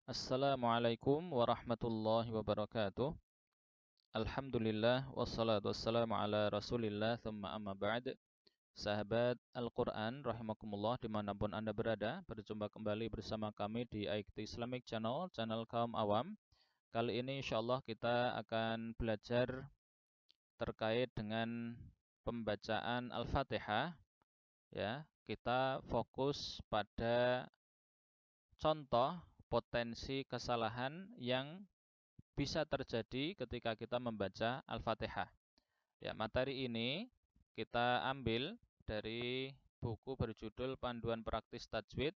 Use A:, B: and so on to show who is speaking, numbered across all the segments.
A: Assalamualaikum warahmatullahi wabarakatuh. Alhamdulillah wassalatu wassalamu ala rasulillah thumma amma ba'd. Sahabat Al-Quran rahimakumullah dimanapun anda berada, berjumpa kembali bersama kami di IKT Islamic Channel, channel kaum awam. Kali ini insyaallah kita akan belajar terkait dengan pembacaan Al-Fatihah. Ya, kita fokus pada contoh potensi kesalahan yang bisa terjadi ketika kita membaca Al-Fatihah. Ya, materi ini kita ambil dari buku berjudul Panduan Praktis Tajwid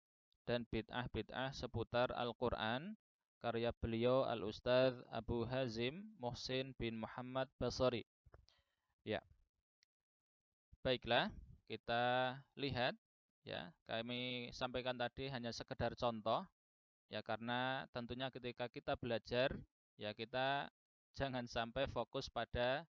A: dan Bid'ah-Bid'ah Seputar Al-Quran, karya beliau Al-Ustadz Abu Hazim Muhsin bin Muhammad Basri. Ya, baiklah, kita lihat. Ya, kami sampaikan tadi hanya sekedar contoh. Ya, karena tentunya ketika kita belajar, ya kita jangan sampai fokus pada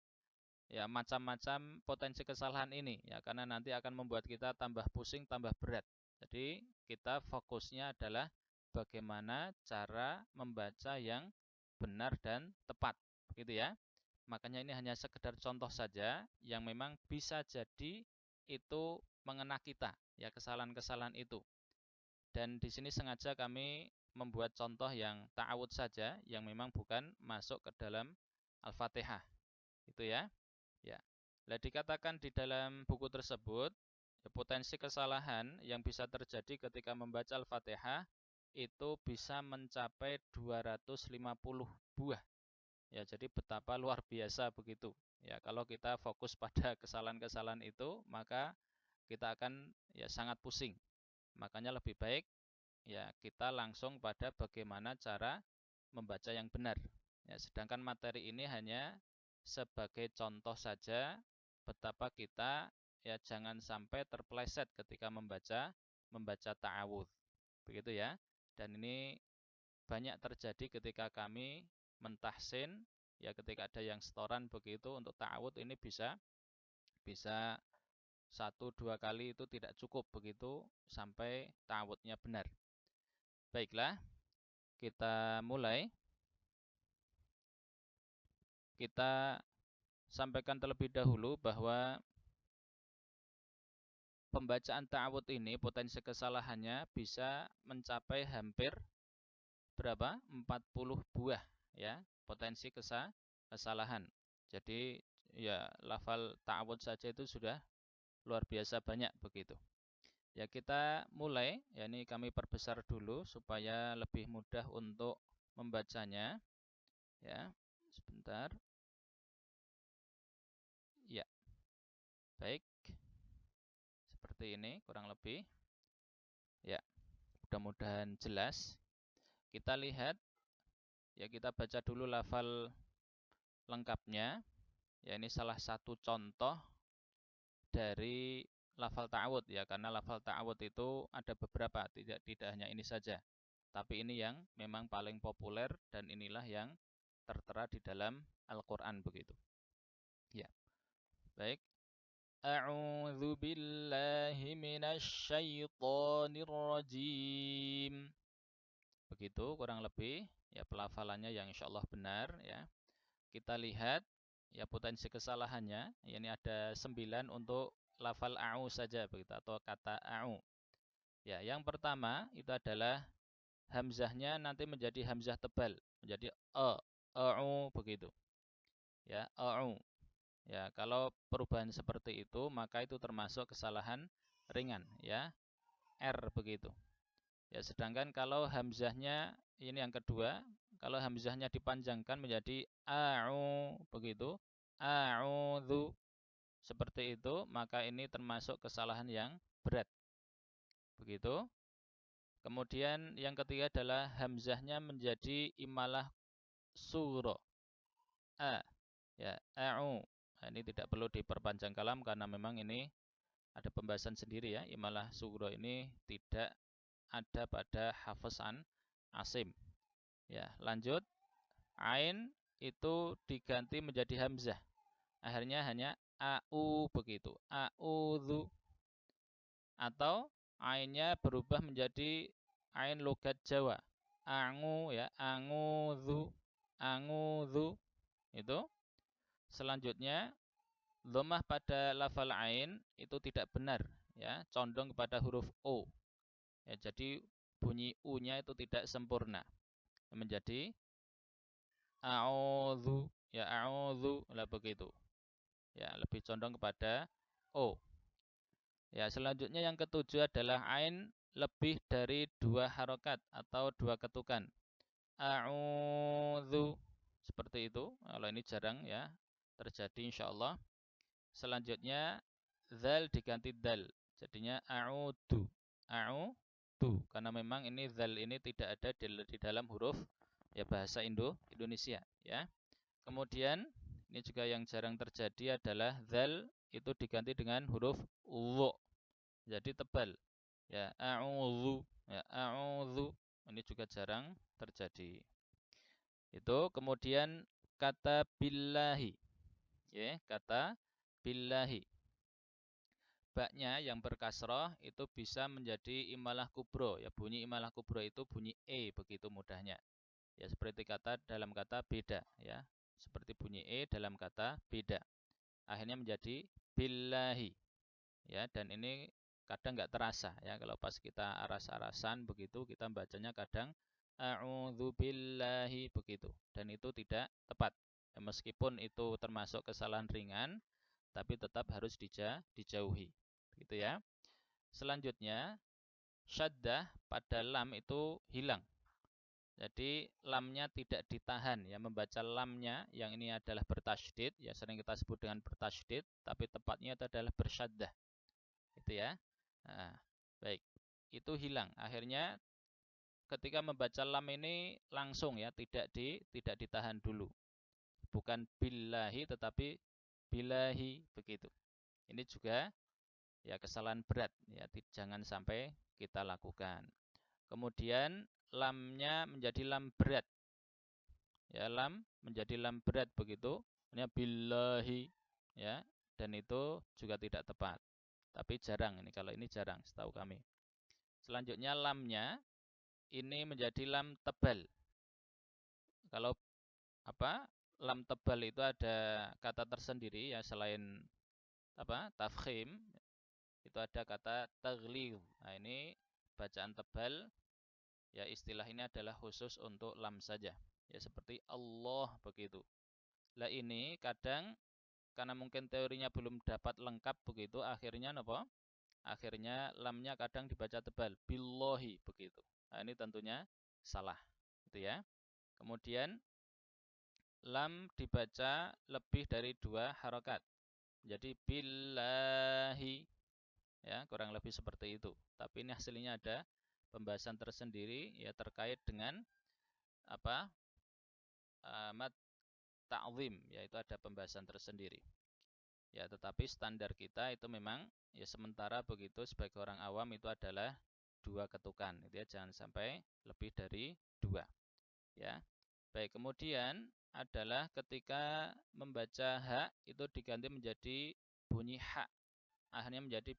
A: ya macam-macam potensi kesalahan ini, ya karena nanti akan membuat kita tambah pusing, tambah berat. Jadi kita fokusnya adalah bagaimana cara membaca yang benar dan tepat, gitu ya. Makanya ini hanya sekedar contoh saja yang memang bisa jadi itu mengena kita, ya kesalahan-kesalahan itu. Dan di sini sengaja kami membuat contoh yang ta'awud saja, yang memang bukan masuk ke dalam Al-Fatihah. Itu ya. Ya. Lah dikatakan di dalam buku tersebut, ya, potensi kesalahan yang bisa terjadi ketika membaca Al-Fatihah itu bisa mencapai 250 buah. Ya, jadi betapa luar biasa begitu. Ya, kalau kita fokus pada kesalahan-kesalahan itu, maka kita akan ya sangat pusing. Makanya lebih baik ya kita langsung pada bagaimana cara membaca yang benar. Ya, sedangkan materi ini hanya sebagai contoh saja betapa kita ya jangan sampai terpeleset ketika membaca ta'awudz. Begitu ya. Dan ini banyak terjadi ketika kami mentahsin, ya ketika ada yang setoran begitu untuk ta'awudz ini bisa satu dua kali itu tidak cukup begitu sampai ta'awudznya benar. Baiklah, kita mulai. Kita sampaikan terlebih dahulu bahwa pembacaan ta'awudz ini potensi kesalahannya bisa mencapai hampir berapa? 40 buah ya, potensi kesalahan. Jadi ya lafal ta'awudz saja itu sudah luar biasa banyak begitu. Ya kita mulai, ya ini kami perbesar dulu supaya lebih mudah untuk membacanya. Ya, sebentar. Ya, baik. Seperti ini kurang lebih. Ya, mudah-mudahan jelas. Kita lihat, ya kita baca dulu lafal lengkapnya. Ya ini salah satu contoh dari lafal ta'awudz ya, karena lafal ta'awudz itu ada beberapa, tidak hanya ini saja. Tapi ini yang memang paling populer dan inilah yang tertera di dalam Al-Qur'an begitu. Ya. Baik. A'udzu billahi minasy syaithanir rajim. Begitu kurang lebih ya pelafalannya yang insyaallah benar ya. Kita lihat ya potensi kesalahannya. Ini ada 9 untuk lafal a'u saja begitu atau kata a'u. Ya, yang pertama itu adalah hamzahnya nanti menjadi hamzah tebal, menjadi a'u begitu. Ya, a'u. Ya, kalau perubahan seperti itu maka itu termasuk kesalahan ringan ya. R begitu. Ya, sedangkan kalau hamzahnya ini yang kedua, kalau hamzahnya dipanjangkan menjadi a'u begitu, a'udzu seperti itu, maka ini termasuk kesalahan yang berat. Begitu. Kemudian yang ketiga adalah hamzahnya menjadi imalah suro. A. Ya, a'u. Nah, ini tidak perlu diperpanjang kalam karena memang ini ada pembahasan sendiri ya. Imalah suro ini tidak ada pada Hafiz an Asim. Ya, lanjut. Ain itu diganti menjadi hamzah. Akhirnya hanya au begitu. A'udzu. Atau ainnya berubah menjadi ain logat Jawa. Angu ya, angudzu itu. Selanjutnya dhammah pada lafal ain itu tidak benar ya, condong kepada huruf o. Ya, jadi bunyi u-nya itu tidak sempurna. Menjadi a'udzu ya, a'udzu lah begitu. Ya, lebih condong kepada o. Ya, selanjutnya yang ketujuh adalah ain lebih dari 2 harokat atau 2 ketukan. A'udzu seperti itu. Kalau ini jarang ya terjadi insyaallah. Selanjutnya zal diganti dal. Jadinya a'udzu. A'udzu karena memang ini zal ini tidak ada di dalam huruf ya bahasa Indonesia ya. Kemudian ini juga yang jarang terjadi adalah zal itu diganti dengan huruf dha. Jadi tebal. Ya, a'udzu. Ya, a'udzu. Ini juga jarang terjadi. Itu kemudian kata billahi. Ya, kata billahi. Baknya yang berkasrah itu bisa menjadi imalah kubro. Ya, bunyi imalah kubro itu bunyi e begitu mudahnya. Ya, seperti kata dalam kata beda ya. Seperti bunyi e dalam kata beda. Akhirnya menjadi billahi. Ya, dan ini kadang nggak terasa ya kalau pas kita aras-arasan begitu kita bacanya kadang a'udzubillahi begitu dan itu tidak tepat ya, meskipun itu termasuk kesalahan ringan tapi tetap harus dijauhi gitu ya. Selanjutnya syaddah pada lam itu hilang, jadi lamnya tidak ditahan ya, membaca lamnya yang ini adalah bertasydid ya, sering kita sebut dengan bertasydid tapi tepatnya itu adalah bersyaddah itu ya. Nah, baik, itu hilang. Akhirnya ketika membaca lam ini langsung ya, tidak ditahan dulu. Bukan billahi tetapi billahi begitu. Ini juga ya kesalahan berat ya, jangan sampai kita lakukan. Kemudian lamnya menjadi lam berat. Ya, lam menjadi lam berat begitu. Ini billahi ya, dan itu juga tidak tepat. Tapi jarang ini, kalau ini jarang setahu kami. Selanjutnya lamnya ini menjadi lam tebal. Kalau lam tebal itu ada kata tersendiri ya, selain tafkhim itu ada kata taghlidh. Nah, ini bacaan tebal ya, istilah ini adalah khusus untuk lam saja. Ya, seperti Allah begitu. Lah ini kadang karena mungkin teorinya belum dapat lengkap begitu, akhirnya apa? Akhirnya lamnya kadang dibaca tebal, billahi begitu. Nah, ini tentunya salah, gitu ya. Kemudian lam dibaca lebih dari 2 harokat. Jadi billahi ya, kurang lebih seperti itu. Tapi ini hasilnya ada pembahasan tersendiri ya terkait dengan mad ta'zim, yaitu ada pembahasan tersendiri. Ya, tetapi standar kita itu memang ya sementara begitu sebagai orang awam itu adalah 2 ketukan, gitu ya, jangan sampai lebih dari 2. Ya. Baik, kemudian adalah ketika membaca ha itu diganti menjadi bunyi ha. Akhirnya menjadi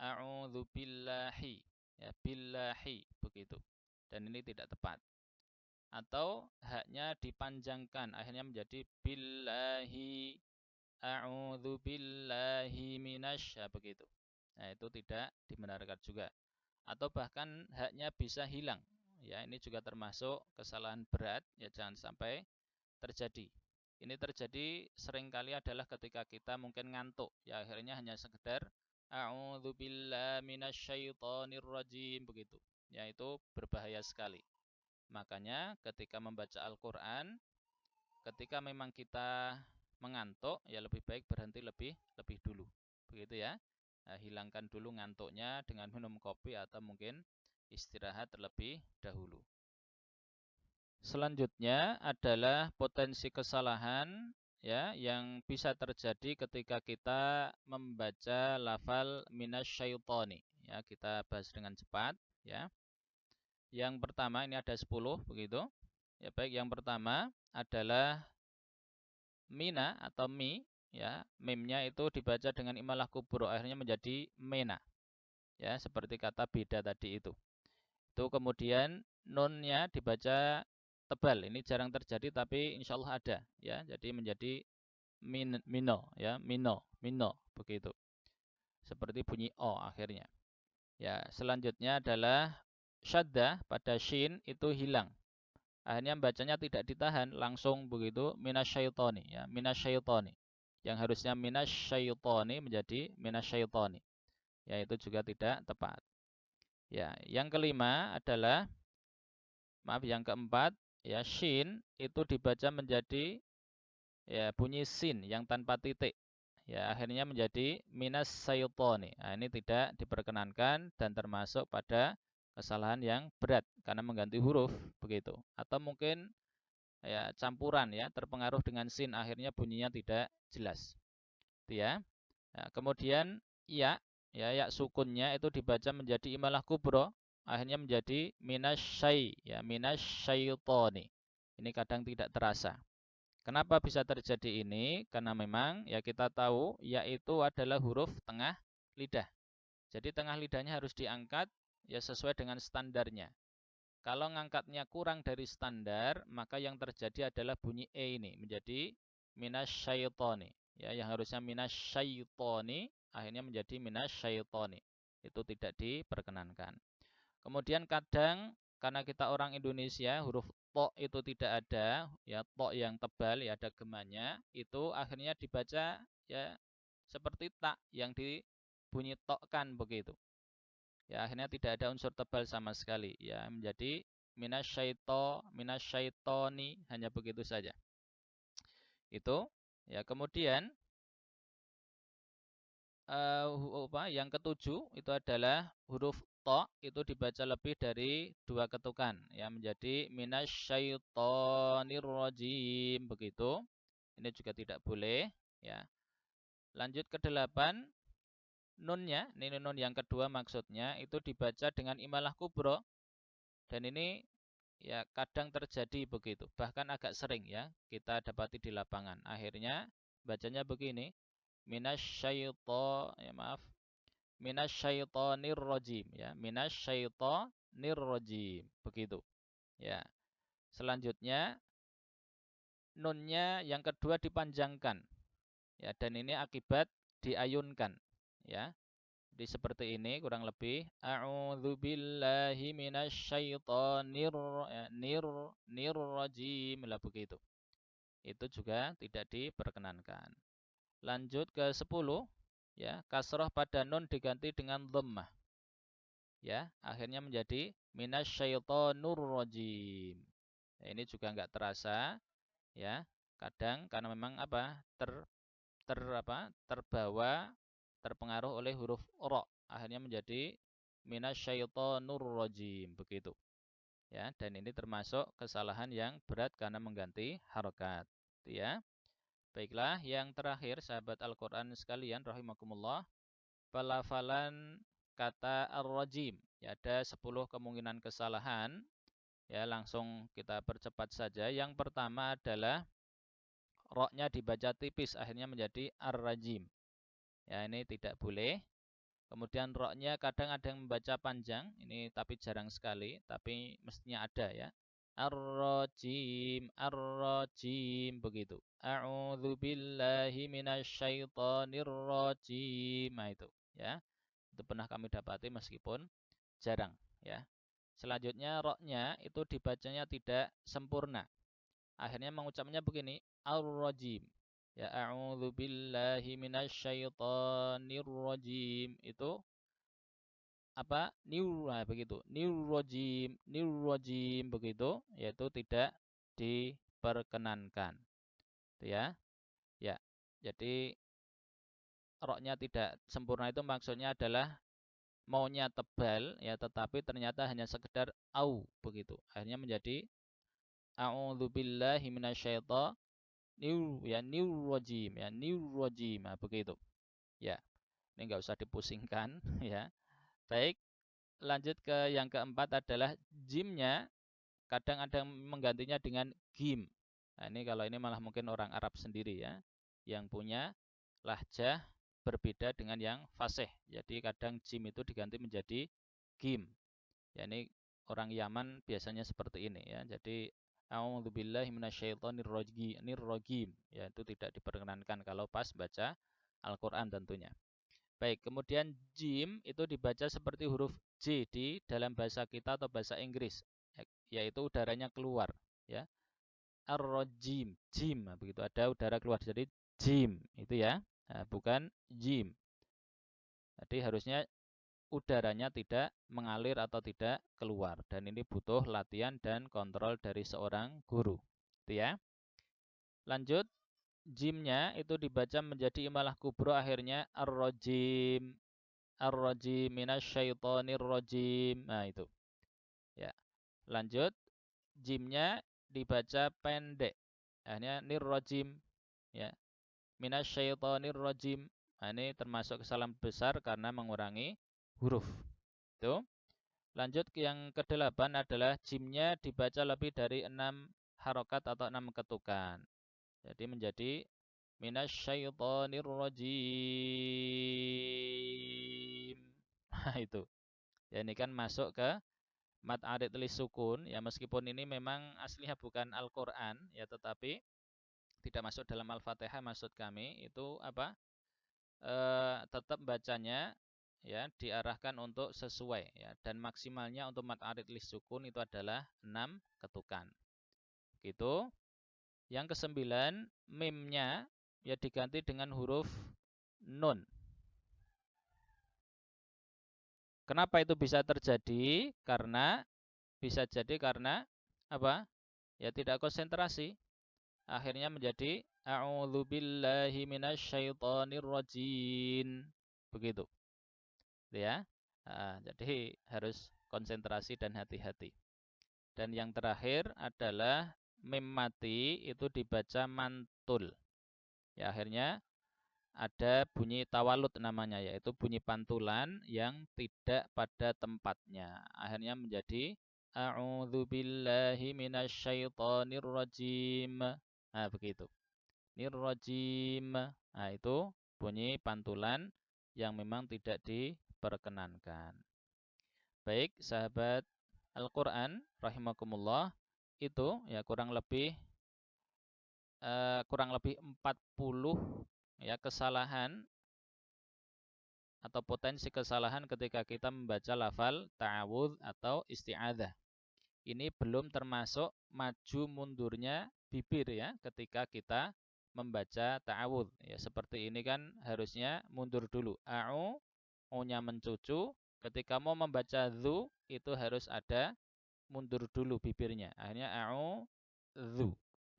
A: a'udzubillahi. Ya, billahi begitu. Dan ini tidak tepat. Atau haknya dipanjangkan, akhirnya menjadi billahi. A'udzu billahi minasy begitu. Nah, itu tidak dibenarkan juga. Atau bahkan haknya bisa hilang. Ya, ini juga termasuk kesalahan berat ya, jangan sampai terjadi. Ini terjadi seringkali adalah ketika kita mungkin ngantuk. Ya, akhirnya hanya sekedar a'udzu billahi minasyaitonir rajim begitu. Ya, itu berbahaya sekali. Makanya ketika membaca Al-Qur'an, ketika memang kita mengantuk ya lebih baik berhenti lebih dulu begitu ya. Nah, hilangkan dulu ngantuknya dengan minum kopi atau mungkin istirahat terlebih dahulu. Selanjutnya adalah potensi kesalahan ya yang bisa terjadi ketika kita membaca lafal minasyaitoni ya, kita bahas dengan cepat ya. Yang pertama ini ada 10 begitu. Ya, baik, yang pertama adalah mina atau mi ya, mimnya itu dibaca dengan imalah kubro, akhirnya menjadi mena ya, seperti kata beda tadi itu. Itu kemudian nunnya dibaca tebal. Ini jarang terjadi tapi insya Allah ada ya. Jadi menjadi mino ya, mino begitu. Seperti bunyi o akhirnya. Ya, selanjutnya adalah syaddah pada shin itu hilang. Akhirnya bacanya tidak ditahan, langsung begitu minasyaitoni ya, minasyaitoni. Yang harusnya minasyaitoni menjadi minasyaitoni. Ya, itu juga tidak tepat. Ya, yang kelima adalah yang keempat ya, shin itu dibaca menjadi ya bunyi sin yang tanpa titik. Ya, akhirnya menjadi minas syaitoni. Nah, ini tidak diperkenankan dan termasuk pada kesalahan yang berat karena mengganti huruf begitu. Atau mungkin ya campuran ya, terpengaruh dengan sin akhirnya bunyinya tidak jelas. Itu ya. Nah, kemudian ya sukunnya itu dibaca menjadi imalah kubro, akhirnya menjadi minasyai ya, minasyaitoni. Ini kadang tidak terasa. Kenapa bisa terjadi ini? Karena memang ya kita tahu yaitu adalah huruf tengah lidah. Jadi tengah lidahnya harus diangkat ya sesuai dengan standarnya. Kalau ngangkatnya kurang dari standar, maka yang terjadi adalah bunyi e ini menjadi minasyaitoni. Ya, yang harusnya minasyaitoni akhirnya menjadi minasyaitoni. Itu tidak diperkenankan. Kemudian kadang karena kita orang Indonesia huruf to itu tidak ada, ya to yang tebal ya ada gemanya, itu akhirnya dibaca ya seperti tak yang dibunyi tokkan begitu. Ya akhirnya tidak ada unsur tebal sama sekali ya menjadi minasyaitoni hanya begitu saja. Itu ya kemudian yang ketujuh itu adalah huruf to itu dibaca lebih dari 2 ketukan ya menjadi minasyaitonirrajim begitu. Ini juga tidak boleh ya. Lanjut ke 8 nunnya, ini nun yang kedua maksudnya itu dibaca dengan imalah kubro dan ini ya kadang terjadi begitu, bahkan agak sering ya kita dapati di lapangan. Akhirnya bacanya begini minasyaitonir rajim ya, minasyaitonir rajim begitu ya. Selanjutnya nunnya yang kedua dipanjangkan ya, dan ini akibat diayunkan ya. Jadi seperti ini kurang lebih a'udzubillahi minasyaitonir rajim lah begitu. Itu juga tidak diperkenankan. Lanjut ke 10 ya, kasroh pada nun diganti dengan dhammah. Ya, akhirnya menjadi minasyaitonur rajim. Ya, ini juga enggak terasa ya. Kadang karena memang terbawa terpengaruh oleh huruf ra, akhirnya menjadi minasyaitonur rajim begitu. Ya, dan ini termasuk kesalahan yang berat karena mengganti harokat. Ya. Baiklah, yang terakhir sahabat Al-Quran sekalian rahimakumullah, pelafalan kata ar-rajim. Ya, ada 10 kemungkinan kesalahan. Ya, langsung kita percepat saja. Yang pertama adalah roknya dibaca tipis, akhirnya menjadi ar-rajim. Ya, ini tidak boleh. Kemudian roknya kadang ada yang membaca panjang, ini tapi jarang sekali, tapi mestinya ada ya. Ar-rajim, ar-rajim begitu. A'udzu billahi minasyaitonir rajim. Nah, itu ya. Itu pernah kami dapati meskipun jarang ya. Selanjutnya roknya itu dibacanya tidak sempurna. Akhirnya mengucapnya begini, ar-rajim. Ya, a'udzu billahi minasyaitonir rajim. Itu apa? Begitu. Rajim begitu, yaitu tidak diperkenankan. Itu ya. Ya. Jadi roknya tidak sempurna itu maksudnya adalah maunya tebal ya, tetapi ternyata hanya sekedar au begitu. Akhirnya menjadi a'udzu billahi minasyaitonir rajim ya, rajim. Nah, begitu. Ya. Ini enggak usah dipusingkan ya. Baik, lanjut ke yang keempat adalah jimnya kadang ada yang menggantinya dengan gim. Nah, ini kalau ini malah mungkin orang Arab sendiri ya yang punya lahjah berbeda dengan yang fasih. Jadi kadang jim itu diganti menjadi gim. Ya, ini orang Yaman biasanya seperti ini ya. Jadi a'udzubillahi minasyaitonirrajim. Ya, itu tidak diperkenankan kalau pas baca Al-Qur'an tentunya. Baik, kemudian jim itu dibaca seperti huruf J di dalam bahasa kita atau bahasa Inggris, yaitu udaranya keluar ya. Ar-rajim, jim, begitu ada udara keluar, jadi jim itu ya, bukan jim. Jadi harusnya udaranya tidak mengalir atau tidak keluar, dan ini butuh latihan dan kontrol dari seorang guru. Itu ya. Lanjut, jimnya itu dibaca menjadi imalah kubro, akhirnya ar-rajim, ar-rajim minasyaitonir rajim. Nah, itu. Ya. Lanjut, jimnya dibaca pendek. Akhirnya nirrajim, ya. Minasyaitonir rajim. Nah, ini termasuk kesalahan besar karena mengurangi huruf. Itu. Lanjut yang ke-8 adalah jimnya dibaca lebih dari 6 harokat atau 6 ketukan. Jadi menjadi minasyaitonir rajim. Nah, itu. Ya, ini kan masuk ke mad arid li sukun. Ya, meskipun ini memang aslinya bukan Al-Qur'an ya, tetapi tidak masuk dalam Al-Fatihah, maksud kami itu apa? Tetap bacanya ya diarahkan untuk sesuai ya, dan maksimalnya untuk mad arid li sukun itu adalah 6 ketukan. Gitu. Yang ke-9, mimnya ya diganti dengan huruf nun. Kenapa itu bisa terjadi? Bisa jadi karena apa? Ya tidak konsentrasi. Akhirnya menjadi a'udzubillahi minasyaitonirrajim. Begitu. Ya. Jadi harus konsentrasi dan hati-hati. Dan yang terakhir adalah mim mati itu dibaca mantul. Ya, akhirnya ada bunyi tawalut namanya, yaitu bunyi pantulan yang tidak pada tempatnya. Akhirnya menjadi a'udzubillahi minasyaitonirrajim. Nah, begitu. Nirrajim. Nah, itu bunyi pantulan yang memang tidak diperkenankan. Baik, sahabat Al-Qur'an rahimakumullah, itu ya kurang lebih 40 ya kesalahan atau potensi kesalahan ketika kita membaca lafal ta'awudz atau isti'adzah. Ini belum termasuk maju mundurnya bibir ya ketika kita membaca ta'awudz. Ya, seperti ini kan harusnya mundur dulu. U-nya mencucu. Ketika mau membaca dzu itu harus ada mundur dulu bibirnya. Akhirnya a'udzu.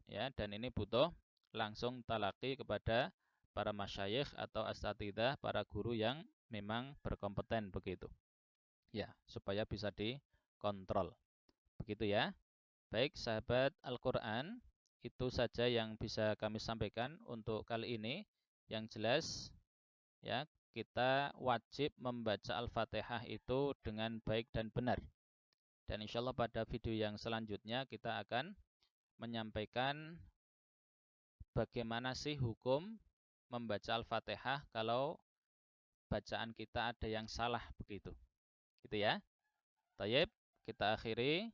A: Ya, dan ini butuh langsung talaqi kepada para masyayikh atau asatidzah, para guru yang memang berkompeten begitu. Ya, supaya bisa dikontrol. Begitu ya. Baik, sahabat Al-Qur'an, itu saja yang bisa kami sampaikan untuk kali ini. Yang jelas ya, kita wajib membaca Al-Fatihah itu dengan baik dan benar. Dan insyaallah pada video yang selanjutnya kita akan menyampaikan bagaimana sih hukum membaca Al-Fatihah kalau bacaan kita ada yang salah begitu. Gitu ya. Tayyib, kita akhiri.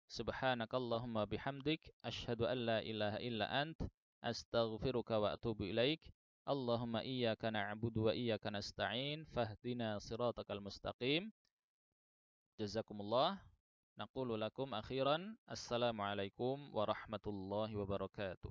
A: Subhanakallahumma bihamdik asyhadu an la ilaha illa ant astaghfiruka wa atubu ilaik. Allahumma iyyaka na'budu wa iyyaka nasta'in fahdina siratakal mustaqim. Jazakumullah. Naqulu lakum akhiran assalamualaikum warahmatullahi wabarakatuh.